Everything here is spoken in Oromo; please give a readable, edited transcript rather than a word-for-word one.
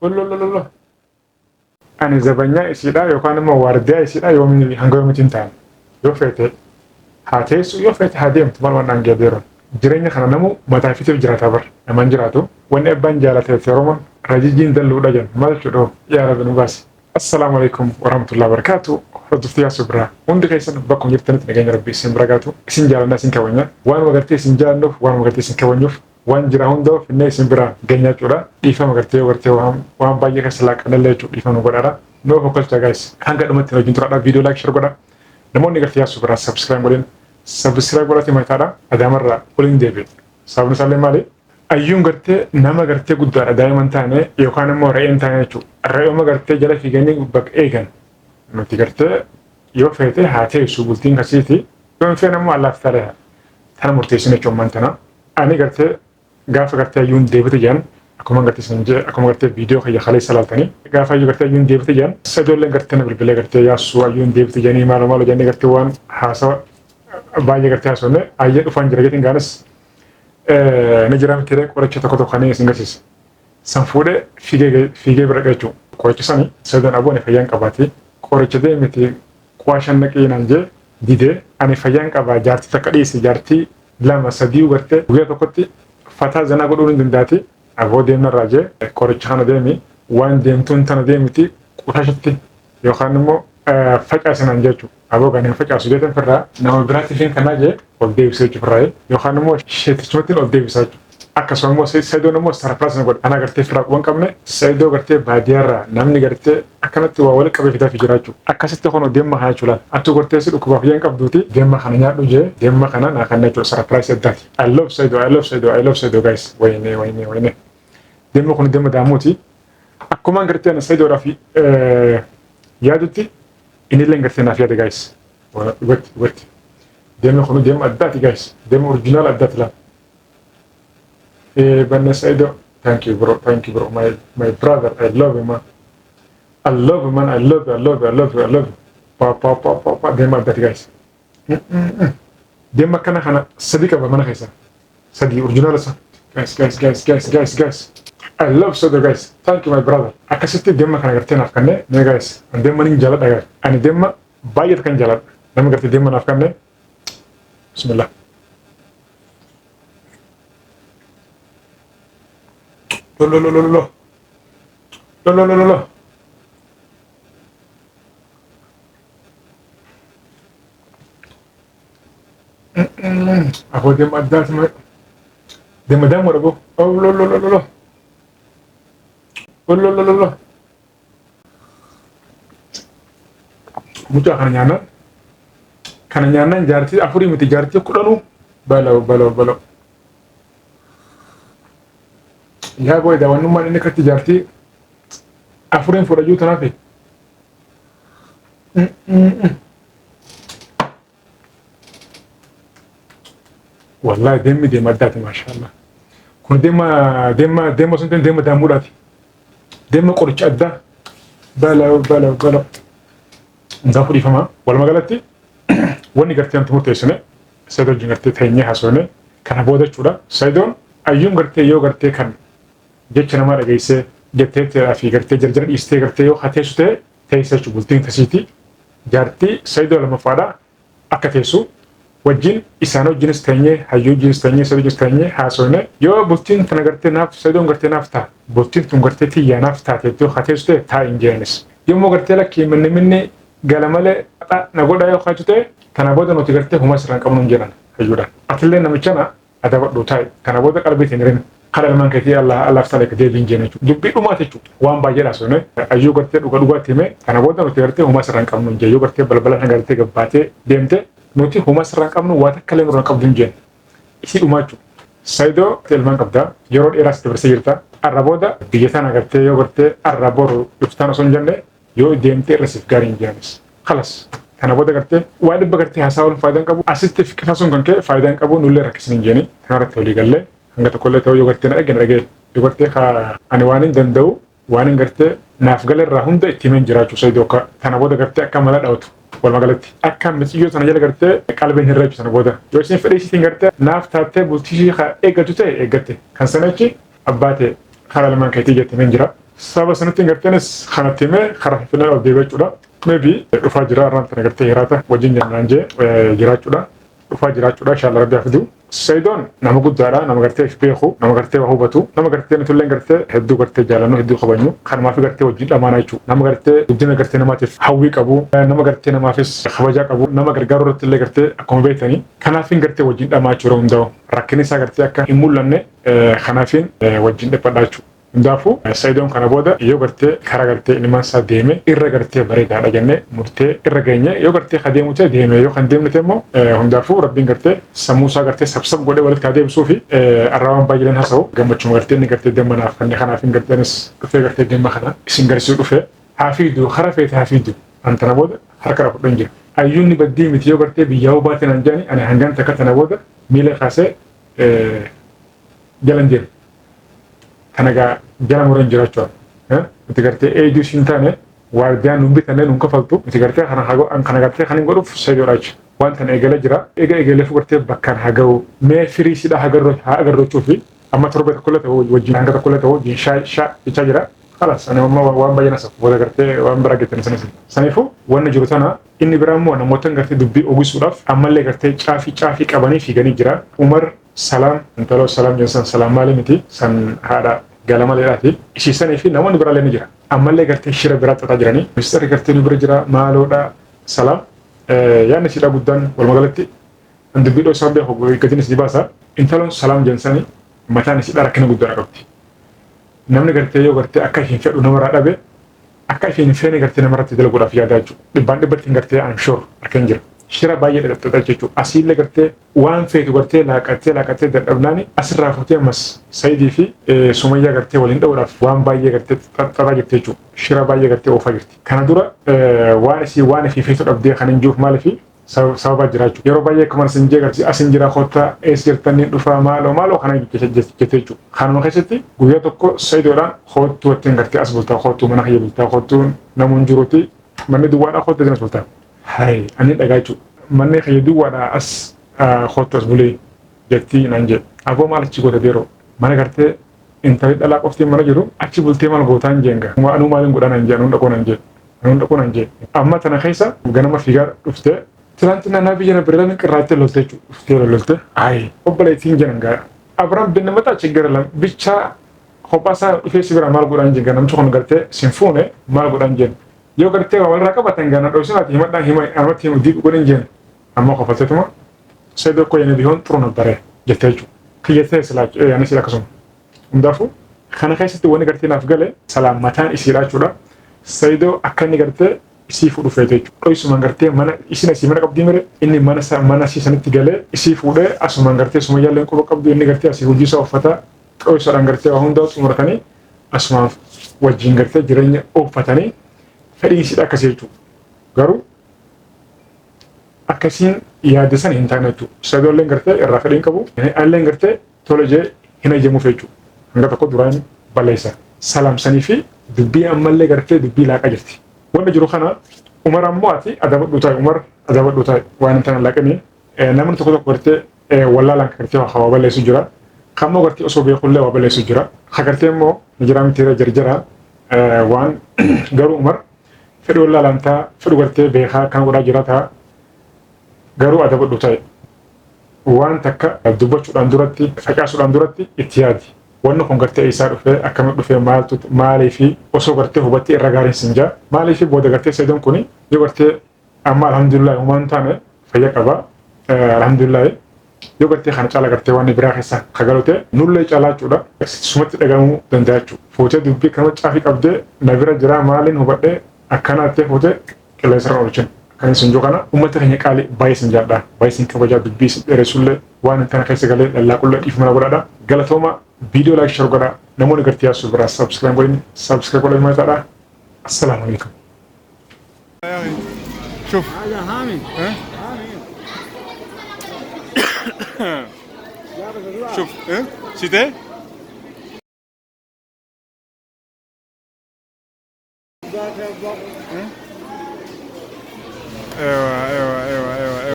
Lololololo. Ani zabanya isiidha yookaan immoo waardiyaa isiidha yoomiin hanga yoomiitiin ta'an yoo feete haa teessu yoo feete haa deemtu maal waan dhaangeebeeroon jireenya kana namu mataa fitiif jiraataa bar naman jiraatu wanni abbaan jaalateef yerooman rajijjiin dalluudha jan maal jedhoo yaa rabbi nu baasi. Assalaamu alaikum warahmatullahi wabarakatuh. Hordoftoota yaa subraa hundi keessan bakkum jirtanitti nageenya rabbi isin barakaatu isin jaalannaa isin kabajna waan magartee isin jaalluuf waan magartee isin kabajnuuf waan jira hundaaf inni isin bira geenyaa jechuudha. Dhiifama gartee waan baay'ee keessa laaqanallee jechuudha dhiifama nu godhaadha. No fokalcha guys hanga dhumatti wajjin turaadha video like share godha. Namoonni gartee yaa subraa subscribe godhin subscribe godhati maayitaadha adaamarraa waliin deebi'e. Sababni isaallee maali? Ayyuun gartee nama gartee guddaadha daa'iman taane yookaan immoo re'een taane jechuudha. Re'ooma gartee jala fiiganii bakka eegan. Nuti gartee yoo feete haa teessu bultiin kasiiti yoo feene immoo allaaf talee tana murteessine jechuun mantana. Ani gartee gaafa gartee ayyuun deebite jedhan akkuma gartee isin jee akkuma gartee viidiyoo kiyya kalee salaaltanii gaafa ayyuu gartee ayyuun deebite jedhan sadoolleen gartee na bilbilee gartee yaasu ayyuun deebite jedhanii maalo jennee gartee waan haasawa baay'ee gartee haasofne ayyee dhufaan jira jetiin gaanis ni jira miti qoricha tokko tokkanii isin garsiisa. San fuudhee fiigee bira jechuun qoricha sanii sadoon aboon fayyaan qabaatee qoricha deemiti quwaashan naqee naan jee didee ani fayyaan qabaa jaartii takka dhiyeesse jaartii lama sadii gartee guyyaa tokkotti fataa zanaa godhuu ni dandaati. Aboo deemnarraa jee qoricha kana deemi waan deemtuun tana deemiti qushashatti yookaan immoo facaasinaan jechuudha. Aboo ganeen facaasu jeetan firraa nama biraatti fiin kanaa jee ol deebisee jechuudha yookaan immoo sheetichumatti ol deebisaa jechuudha. Akkasuma immoo saydoo immoo sarapiraas na godha. Ana gartee firaa quban qabne saydoo gartee baadiyyaarraa namni gartee akkanatti waa walitti qabee fidaa fi jiraachuu. Akkasitti kun deemma kana jechuudha. Attuu gartee si dhukkubaaf yaan qabduuti deemma kana nyaadhu jee deemma kana naa kan jechuudha sarapiraas addaati. I love saydoo guys. Wayne. Deemma kun deemma daamuuti. Akkuma gartee ana saydoodhaaf yaadutti inillee gartee naaf yaada guys. Wati. Deemma kun deemma addaati guys. Deemma oriijinaal addaati laa. Banna Saido, thank you bro, my brother, I love you man. I love you. Pa, dema that guys. Dema kana sadi ka ba mana kaisa. Sadi original sa. Guys. I love Saido guys. Thank you my brother. Akasitti dema kana garte naaf kanne ne guys. Dema ning jalat guys. Ani dema bayat kan jalat. Nama garte dema naaf kanne. Bismillah. Lo. Aku dem ada sama dem ada mau aku. Oh lo. Mucah karena nyana jarti afuri mati jarti kudanu balau. Ya boy da wannan man ne kati jarti afurin fura juta na fi wallahi demmi maddati masha Allah kun demma sun demma da murati demma qurci adda bala ndafuri fama wal magalati woni garti antu mutesne saydo jingarti taynya hasone kana boda chuda saydon ayyum garti yo garti kan jecha nama dhageesse jetteetti fi gartee jarjara dhiistee gartee yoo hateessu ta'e teessee bultiin tasiiti jaartii saydoo lamaffaadha akka teessu wajjin isaan wajjinis teenyee hayyuu wajjinis teenyee saduu wajjinis teenyee haasofne yoo bultiin tana gartee naaf saydoon gartee naaf ta'a bultiin tun gartee tiyyaa naaf taate yoo hateessu ta'e taa hin jeenis yommuu gartee lakkii minni gala malee na godhaa yoo haatu ta'e kana booda nuti gartee huma sirraan qabnu hin jedhan hayyuudhaan atillee namichana adabadhu taa'e kana booda qalbiitiin hirina. Kalau memang kita Allah taala ke dia binjene dubbi duma te wan baje la sone ayu garte duga time kana boda no terte huma saran kamnu je yo garte balbala ngarte gabate demte noti huma saran kamnu wata kale no kam binjen isi umachu saido telman kabda yorod eras te bersirta araboda biyetana garte yo garte arabor yuftana son janne yo demte resif garin janis khalas kana boda garte wadi bagarte hasawul faydan kabu asiste fikra son kanke faydan kabu nulle rakisnin jeni tanara toli galle hanga tokkollee ta'uu yoo gartee na dhagee yoo gartee ani waan hin danda'u waan hin gartee naaf galarraa hunda itti himeen jiraachuu saydoo akka kana booda gartee akka mala dhawatu wal magalatti akka mixiyyoo sana jala gartee qalbiin hin reechu sana booda yoo isin fedhii isitiin gartee naaf taattee bultii eeggatu ta'e eeggatte kan sanachi abbaate karaa lamaan keetii jette himeen jira saba sanatti garteenis kanatti himee karaa finfinnee ol deebi'achuudha. Maybe dhufaa jira irraan tana gartee hiraata wajjin jennaan jee jiraachuudha. Dhufaa jiraachuudha inshallah rabbi hafidu. Saidoon nama guddaadha nama gartee if beeku nama gartee waa hubatu nama gartee nutullee gartee hedduu gartee jaalannu hedduu qabanyu kanumaaf gartee wajjin dhamaana jechuudha. Nama gartee guddina gartee namaatiif hawwii qabu nama gartee namaafis kabajaa qabu nama gargaaruu irratti illee gartee akkuma beektanii kanaafin gartee wajjin dhamaachuu yeroo hundaa'u rakkinni isaa gartee akka hin mul'anne kanaafin wajjin dhiphadhaa jechuudha. Hundaafuu Saidoon kana booda yoo gartee karaa gartee ilmaan isaa deeme irra gartee bareedaadha jennee murtee irra geenye yoo gartee kadeemu ta'e deeme yoo kan deemne ta'e immoo hundaafuu rabbiin gartee sammuu isaa gartee sabsab godhee walitti kadeemsuu fi arraawwan baay'een haasa'u gammachuu gartee inni gartee deemmanaaf kan kanaafin garteenis dhufee gartee deemma kana isin garsiisuu dhufee hafiidu karaa feete hafiidu antana booda harka fudhan jira. Ayyuunni baddii miti yoo gartee biyyaa hubaatiin hanjaani ani hangaan takka tana booda miila kaasee jalan deema. Kanaga jala muran jiraachuu nuti gartee eeguu siin taane waardiyaan nun bitannee nun kafaltu nuti gartee kana gartee kan hin godhuuf Saidoodhaachi waan tana eegala jira eegalee gartee bakkaan haa ga'u mee firii sidhaa haa agarrochuu fi amma torbee tokkollee ta'u wajjin hanga tokkollee ta'u wajjin jechaa jira kalas ani waan baay'ee nasa booda gartee waan biraa geettan sanis saniifuu wanna jiru tana inni biraa immoo namoota gartee dubbii ogisuudhaaf ammallee gartee caafii qabanii fiiganii jira Umar Salaam intaloo Salaam jensan Salaam maali miti san haadha galama leedhaati ishiisanii fi namoonni biraallee ni jira ammallee gartee shira biraa xaxaa jiranii ministeerri gartee nu bira jira maaloodha Salaam yaadni sidhaa guddaan walumagalatti dubbiidhoo isaan beeku gatiinis dibaasa intaloon Salaam jensanii mataan isidhaa rakkina guddaa qabdi namni gartee yoo gartee akka ishiin fedhu namarraa dhabe akka ishiin feene gartee namarratti dalaguudhaaf yaadaa jechuudha dhibbaan dhibbatti gartee I'm sure harkeen jira. Shira baay'ee dhadhabdhaa jechuudha. Asiillee gartee waan feetu gartee laaqattee dadhabnaani asirraa fuutee ammas Saidii fi Sumayyaa gartee waliin dha'uudhaaf waan baay'ee gartee xaxaa jirti jechuudha. Shira baay'ee gartee oofaa jirti. Kana dura waan ifii feetu dhabdee kan hin jiruuf maaliifi sababaa jira jechuudha. Yeroo baay'ee akkuma isin jee gartee asin jira kottaa ees jirtanii dhufaa maaloo kana jette jechuudha. Kanuma keessatti guyyaa tokko Saidoodhaan hoottuu wattiin gartee as bultaa hoottuu mana kiyya bultaa hoottuun namuun jiruuti manni duwwaadhaa hoottuu as bultaa. Hai, ani dhagaa jechuudha. Manni fayyaduu waadhaa as hoottu as bulee jettii naan jedhe. Aboo maal achi goota beeroo. Mana gartee intalli dhalaa qoftiin mana jiru achi bultee maal gootaan jeenga. Anuu maaliin godhaa naan jedhe anuun dhaqoo naan jedhe. Amma tana keessa ganama fiigaa dhuftee tilaantina naa biyya na bireelaan qirraattee lolte jechuudha. Dhuftee lolte. Hai, obboleettiin jedhan gaa. Abiraan binna mataa achi gara lam bichaa kophaasaa dhufee si bira maal godhaan jeenga namti kun gartee sin fuune maal godhaan jeen. Yoo gartee walirraa qabatan gana dhoosinaati himadhaan amatti himu diiqu godhin jeen amma qofatetuma Saidoo koo yana bihoon xuru nabbare jettee jechuudha. Kiyyattee silaachu yaani sila akkasuma. Hundaafuu kana keessatti wanni gartee naaf gale Salaam mataan isiidha jechuudha. Saidoo akka inni gartee isii fuudhu feete jechuudha. Dhoisumaan gartee mana isin asii mana qabdii mire inni mana asii sanitti galee isii fuudhee asumaan gartee Sumayyaallee quba qabdu inni gartee asii hojii isaa uffata dhoisuudhaan gartee waa hundaa xumuratanii asumaan wajjin gartee jireenya uffatanii fedhiin sidha akkasii jechuudha. Garuu akkasiin yaaddesan hin taane jechuudha. Saidoolleen gartee irraa fedhiin qabu alleen gartee tola jee hin ajjeemuuf jechuudha. Hanga tokko duraan balleessa. Salaamsanii fi dubbii ammallee gartee dubbii laaqa jirti. Wanni jiru kana Umar ammoo ati adabadhuu taa'e Umar adabadhuu taa'e waan hin taane laaqanii namni tokko gartee wallaalaan gartee waa balleessu jira. Kammoo gartee osoo beekullee waa balleessu jira. Ha gartee immoo mijiraa mitiira jarjara waan garuu Umar fedhu wallaalantaa fedhu gartee beekaa kan godhaa jiraata garuu adabadhu ta'e waan takka dubbachuudhaan duratti facaasuudhaan duratti itti yaadi wanni kun gartee isaa dhufee akkamitti dhufee maalii fi osoo gartee hubattee irra gaariin sinjaa maalii fi booda gartee Saidoon kuni yoo gartee amma alhamdulillah uumaan taane fayya qaba alhamdulillah yoo gartee kana caala gartee waan biraa keessa kagalute nullee caalaachuudha sumatti dhagamuu danda'a jechuudha fuutee dubbii kana caafii qabdee na bira jira maaliin hubadhee akkana attee fuutee qilleensarra oolchin kan isin joo kana uummata keenya qaalii baay'ee sin jaadhaa baay'ee sin kabajaa dubbii sin dheeressullee waan kana keessa galee dhallaaqullee dhiifama godhaadha galatooma viidiyoo laayik shar godhaa namoonni gartee yaasuu biraa sabskiraayib godhanii maataadha assalaamu alaikum. شوف هذا هامي شوف شتي